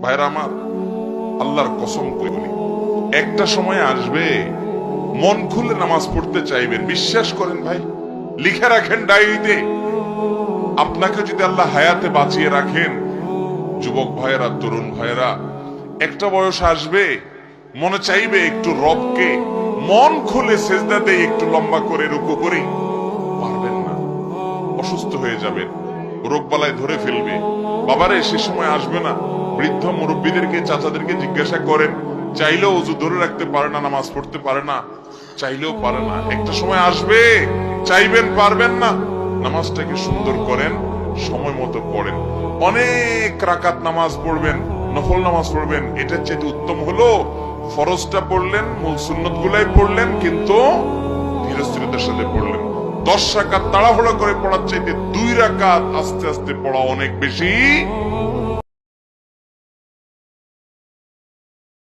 ভাইরা আমার, আল্লাহর কসম করে বলি, একটা সময় আসবে মন খুলে নামাজ পড়তে চাইবেন। বিশ্বাস করেন ভাই, লিখে রাখেন ডায়েরিতে। আপনাকে যদি আল্লাহ হায়াতে বাঁচিয়ে রাখেন, যুবক ভাইয়েরা, তরুণ ভাইয়েরা, একটা বয়স আসবে মনে চাইবে একটু রবকে মন খুলে সেজদা দেই, একটু লম্বা করে রুকু করি। পারবেন না, অসুস্থ হয়ে যাবেন, রোগবালায় ধরে ফেলবে। বাবারে, সে সময় আসবে না? বৃদ্ধ মুরব্বীদেরকে, চাচাদেরকে জিজ্ঞাসা করেন, চাইলেও ওযু ধরে রাখতে পারে না, নামাজ পড়তে পারে না, চাইলেও পারে না। একটা সময় আসবে চাইবেন, পারবেন না। নামাজটাকে সুন্দর করেন, সময় মতো পড়েন, অনেক রাকাত নামাজ পড়বেন, নফল নামাজ পড়বেন। এটার চেয়ে উত্তম হলো ফরজটা পড়লেন, মূল সুন্নত গুলাই পড়লেন, কিন্তু ধীরস্থিরতার সাথে পড়লেন। 10 রাকাত তাড়াহুড়া করে পড়ার চাইতে 2 রাকাত আস্তে আস্তে পড়া অনেক বেশি